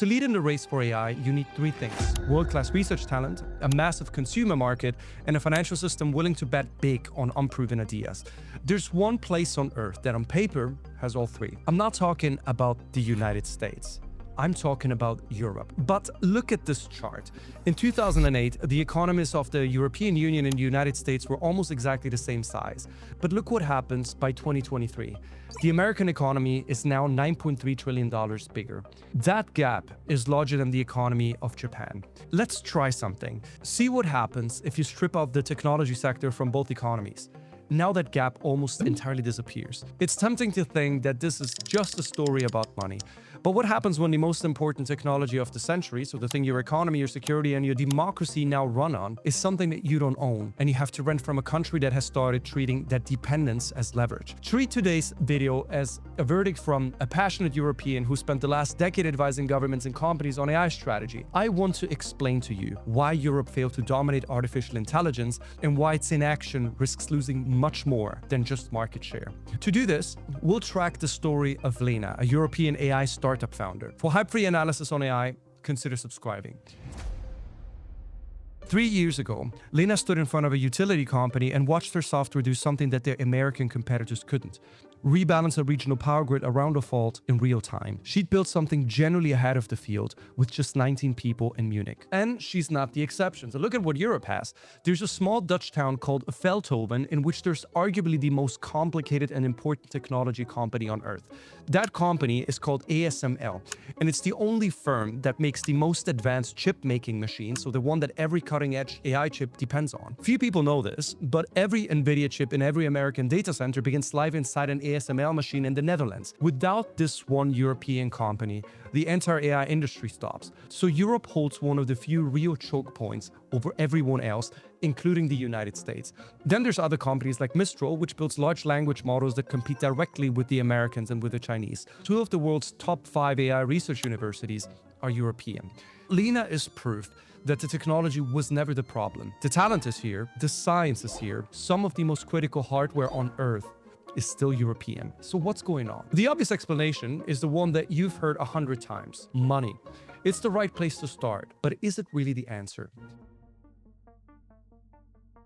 To lead in the race for AI, you need three things: world-class research talent, a massive consumer market, and a financial system willing to bet big on unproven ideas. There's one place on Earth that on paper has all three. I'm not talking about the United States. I'm talking about Europe. But look at this chart. In 2008, the economies of the European Union and the United States were almost exactly the same size. But look what happens by 2023. The American economy is now $9.3 trillion bigger. That gap is larger than the economy of Japan. Let's try something. See what happens if you strip out the technology sector from both economies. Now that gap almost entirely disappears. It's tempting to think that this is just a story about money. But what happens when the most important technology of the century, so the thing your economy, your security, and your democracy now run on, is something that you don't own, and you have to rent from a country that has started treating that dependence as leverage? Treat today's video as a verdict from a passionate European who spent the last decade advising governments and companies on AI strategy. I want to explain to you why Europe failed to dominate artificial intelligence and why its inaction risks losing much more than just market share. To do this, we'll track the story of Lena, a European AI startup founder. For hype-free analysis on AI, consider subscribing. 3 years ago, Lena stood in front of a utility company and watched their software do something that their American competitors couldn't: rebalance a regional power grid around a fault in real time. She'd built something generally ahead of the field with just 19 people in Munich. And she's not the exception. So look at what Europe has. There's a small Dutch town called Veldhoven in which there's arguably the most complicated and important technology company on Earth. That company is called ASML, and it's the only firm that makes the most advanced chip-making machine, so the one that every cutting-edge AI chip depends on. Few people know this, but every NVIDIA chip in every American data center begins live inside an ASML machine in the Netherlands. Without this one European company, the entire AI industry stops. So Europe holds one of the few real choke points over everyone else, including the United States. Then there's other companies like Mistral, which builds large language models that compete directly with the Americans and with the Chinese. Two of the world's top 5 AI research universities are European. Lena is proof that the technology was never the problem. The talent is here, the science is here, some of the most critical hardware on Earth is still European. So what's going on? The obvious explanation is the one that you've heard 100 times: money. It's the right place to start, but is it really the answer?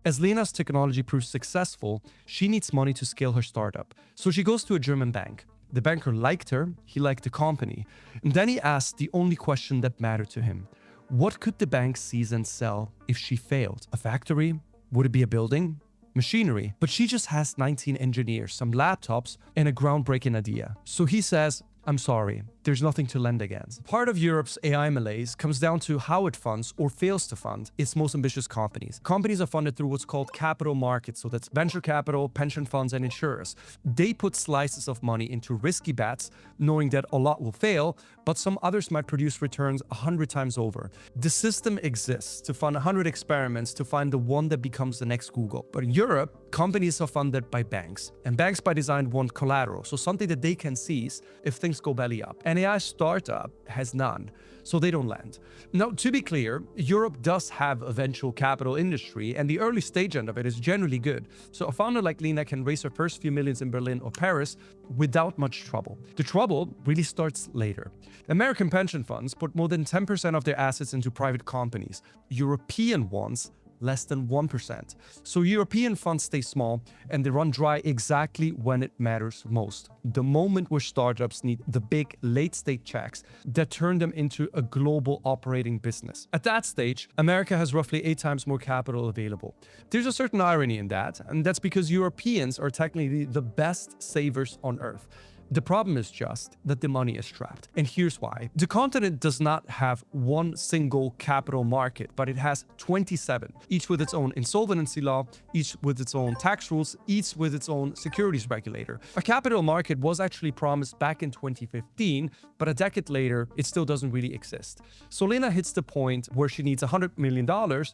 As Lena's technology proves successful, she needs money to scale her startup. So she goes to a German bank. The banker liked her, he liked the company. And then he asked the only question that mattered to him: what could the bank seize and sell if she failed? A factory? Would it be a building? Machinery? But she just has 19 engineers, some laptops, and a groundbreaking idea. So he says, I'm sorry, there's nothing to lend against. Part of Europe's AI malaise comes down to how it funds or fails to fund its most ambitious companies. Companies are funded through what's called capital markets, so that's venture capital, pension funds, and insurers. They put slices of money into risky bets, knowing that a lot will fail, but some others might produce returns 100 times over. The system exists to fund 100 experiments to find the one that becomes the next Google. But in Europe, companies are funded by banks, and banks by design want collateral, so something that they can seize if things go belly up. An AI startup has none, so they don't lend. Now, to be clear, Europe does have a venture capital industry, and the early stage end of it is generally good. So a founder like Lena can raise her first few millions in Berlin or Paris without much trouble. The trouble really starts later. American pension funds put more than 10% of their assets into private companies. European ones less than 1%. So European funds stay small and they run dry exactly when it matters most. The moment where startups need the big late-stage checks that turn them into a global operating business. At that stage, America has roughly 8 times more capital available. There's a certain irony in that, and that's because Europeans are technically the best savers on Earth. The problem is just that the money is trapped. And here's why. The continent does not have one single capital market, but it has 27, each with its own insolvency law, each with its own tax rules, each with its own securities regulator. A capital market was actually promised back in 2015, but a decade later, it still doesn't really exist. So Lena hits the point where she needs $100 million.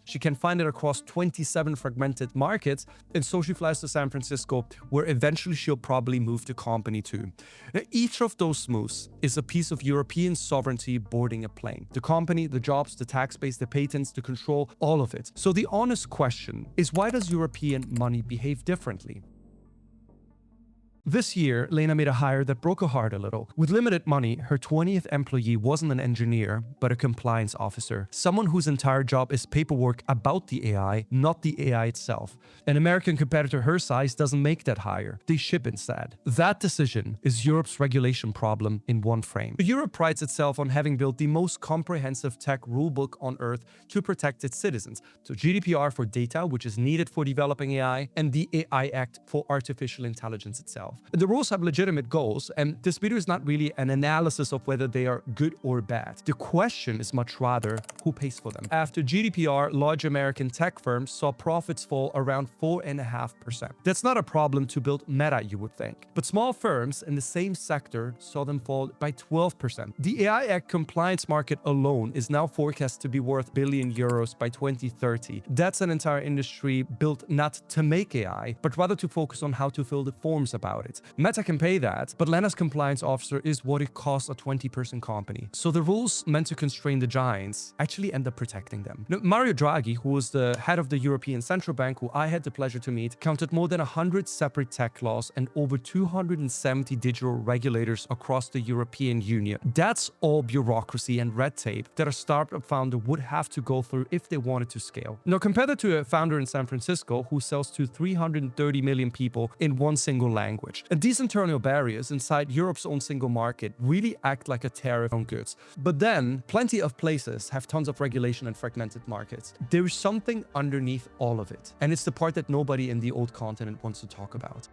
She can find it across 27 fragmented markets, and so she flies to San Francisco, where eventually she'll probably move the company to. Each of those moves is a piece of European sovereignty boarding a plane. The company, the jobs, the tax base, the patents, the control, all of it. So the honest question is, why does European money behave differently? This year, Lena made a hire that broke her heart a little. With limited money, her 20th employee wasn't an engineer, but a compliance officer. Someone whose entire job is paperwork about the AI, not the AI itself. An American competitor her size doesn't make that hire. They ship instead. That decision is Europe's regulation problem in one frame. Europe prides itself on having built the most comprehensive tech rulebook on earth to protect its citizens. So GDPR for data, which is needed for developing AI, and the AI Act for artificial intelligence itself. The rules have legitimate goals, and this video is not really an analysis of whether they are good or bad. The question is much rather who pays for them. After GDPR, large American tech firms saw profits fall around 4.5%. That's not a problem to build Meta, you would think. But small firms in the same sector saw them fall by 12%. The AI Act compliance market alone is now forecast to be worth billion euros by 2030. That's an entire industry built not to make AI, but rather to focus on how to fill the forms about it. Meta can pay that, but Lena's compliance officer is what it costs a 20-person company. So the rules meant to constrain the giants actually end up protecting them. Now, Mario Draghi, who was the head of the European Central Bank, who I had the pleasure to meet, counted more than 100 separate tech laws and over 270 digital regulators across the European Union. That's all bureaucracy and red tape that a startup founder would have to go through if they wanted to scale. Now, compare that to a founder in San Francisco who sells to 330 million people in one single language. And these internal barriers inside Europe's own single market really act like a tariff on goods. But then, plenty of places have tons of regulation and fragmented markets. There is something underneath all of it, and it's the part that nobody in the old continent wants to talk about.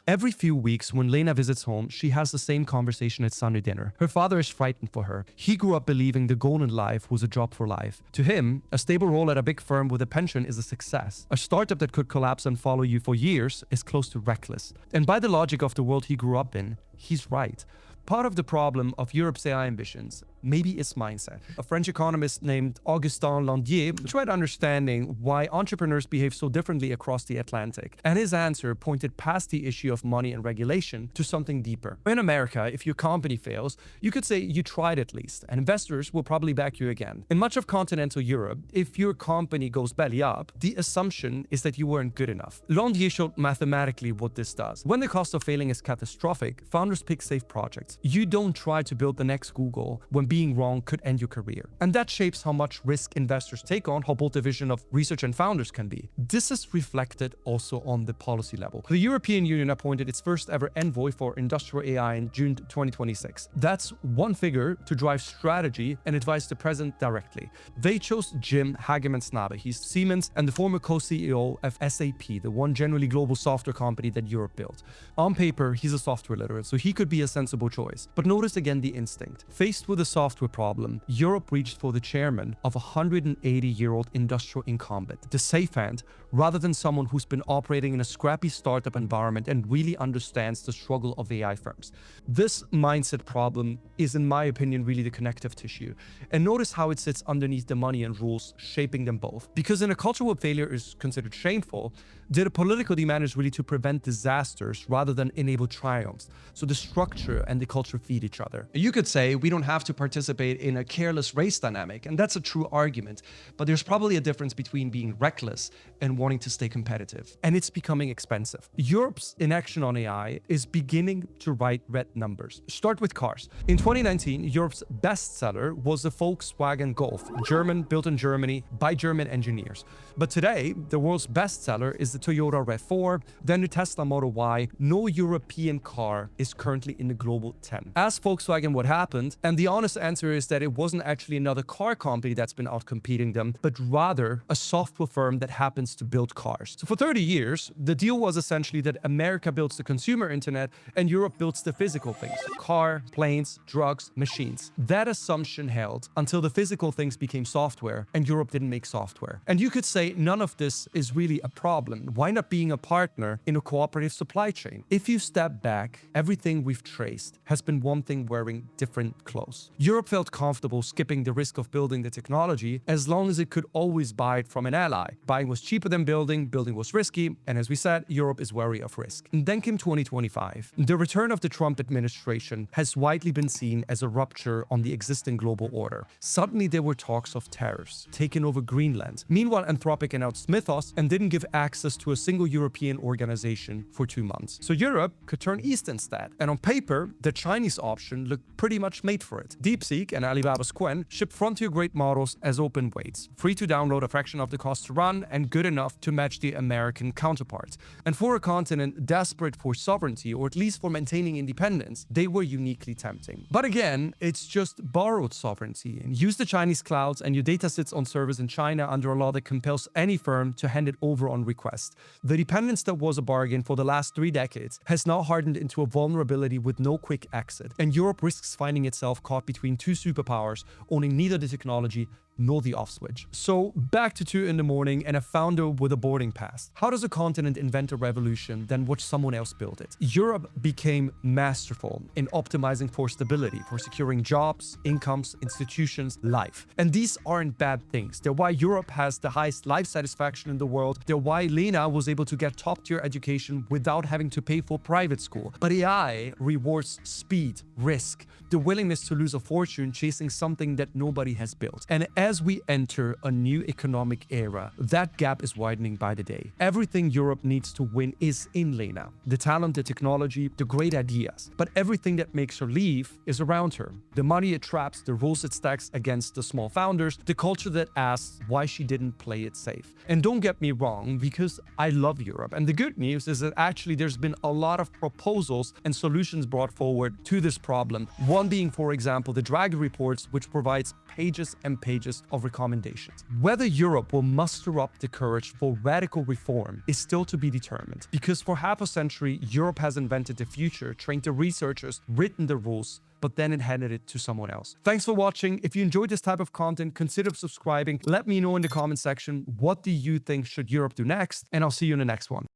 Every few weeks, when Lena visits home, she has the same conversation at Sunday dinner. Her father is frightened for her. He grew up believing the goal in life was a job for life. To him, a stable role at a big firm with a pension is a success. A startup that could collapse and follow you for years is close to reckless. And by the logic of the world he grew up in, he's right. Part of the problem of Europe's AI ambitions maybe its mindset. A French economist named Augustin Landier tried understanding why entrepreneurs behave so differently across the Atlantic, and his answer pointed past the issue of money and regulation to something deeper. In America, if your company fails, you could say you tried at least, and investors will probably back you again. In much of continental Europe, if your company goes belly up, the assumption is that you weren't good enough. Landier showed mathematically what this does. When the cost of failing is catastrophic, founders pick safe projects. You don't try to build the next Google when being wrong could end your career. And that shapes how much risk investors take on, how bold the vision of research and founders can be. This is reflected also on the policy level. The European Union appointed its first ever envoy for industrial AI in June 2026. That's one figure to drive strategy and advise the president directly. They chose Jim Hagemann-Snabe. He's Siemens and the former co-CEO of SAP, the one generally global software company that Europe built. On paper, he's a software literate, so he could be a sensible choice. But notice again the instinct. Faced with a software problem, Europe reached for the chairman of a 180-year-old industrial incumbent, the safe hand, rather than someone who's been operating in a scrappy startup environment and really understands the struggle of AI firms. This mindset problem is, in my opinion, really the connective tissue. And notice how it sits underneath the money and rules, shaping them both. Because in a culture where failure is considered shameful, the political demand is really to prevent disasters rather than enable triumphs. So the structure and the culture feed each other. You could say we don't have to participate in a careless race dynamic, and that's a true argument. But there's probably a difference between being reckless and wanting to stay competitive. And it's becoming expensive. Europe's inaction on AI is beginning to write red numbers. Start with cars. In 2019, Europe's bestseller was the Volkswagen Golf, German, built in Germany by German engineers. But today, the world's bestseller is the Toyota RAV4, then the Tesla Model Y. No European car is currently in the global 10. Ask Volkswagen what happened, and the honest answer is that it wasn't actually another car company that's been outcompeting them, but rather a software firm that happens to build cars. So for 30 years, the deal was essentially that America builds the consumer internet and Europe builds the physical things: car, planes, drugs, machines. That assumption held until the physical things became software and Europe didn't make software. And you could say none of this is really a problem. Why not being a partner in a cooperative supply chain? If you step back, everything we've traced has been one thing wearing different clothes. Europe felt comfortable skipping the risk of building the technology as long as it could always buy it from an ally. Buying was cheaper than building was risky, and as we said, Europe is wary of risk. And then came 2025. The return of the Trump administration has widely been seen as a rupture on the existing global order. Suddenly there were talks of tariffs, taking over Greenland. Meanwhile, Anthropic announced Mythos and didn't give access to a single European organization for 2 months. So Europe could turn east instead. And on paper, the Chinese option looked pretty much made for it. DeepSeek and Alibaba's Qwen ship frontier-grade models as open weights, free to download, a fraction of the cost to run, and good enough to match the American counterpart. And for a continent desperate for sovereignty, or at least for maintaining independence, they were uniquely tempting. But again, it's just borrowed sovereignty. And use the Chinese clouds and your data sits on servers in China under a law that compels any firm to hand it over on request. The dependence that was a bargain for the last 3 decades has now hardened into a vulnerability with no quick exit. And Europe risks finding itself caught between 2 superpowers, owning neither the technology nor the off switch. So back to 2 in the morning and a founder with a boarding pass. How does a continent invent a revolution, then watch someone else build it? Europe became masterful in optimizing for stability, for securing jobs, incomes, institutions, life. And these aren't bad things. They're why Europe has the highest life satisfaction in the world. They're why Lena was able to get top-tier education without having to pay for private school. But AI rewards speed, risk, the willingness to lose a fortune chasing something that nobody has built. And as we enter a new economic era, that gap is widening by the day. Everything Europe needs to win is in Lena. The talent, the technology, the great ideas. But everything that makes her leave is around her. The money it traps, the rules it stacks against the small founders, the culture that asks why she didn't play it safe. And don't get me wrong, because I love Europe. And the good news is that actually there's been a lot of proposals and solutions brought forward to this problem. One being, for example, the Draghi reports, which provides pages and pages of recommendations. Whether Europe will muster up the courage for radical reform is still to be determined, because for half a century, Europe has invented the future, trained the researchers, written the rules, but then it handed it to someone else. Thanks for watching. If you enjoyed this type of content, consider subscribing. Let me know in the comment section, what do you think should Europe do next? And I'll see you in the next one.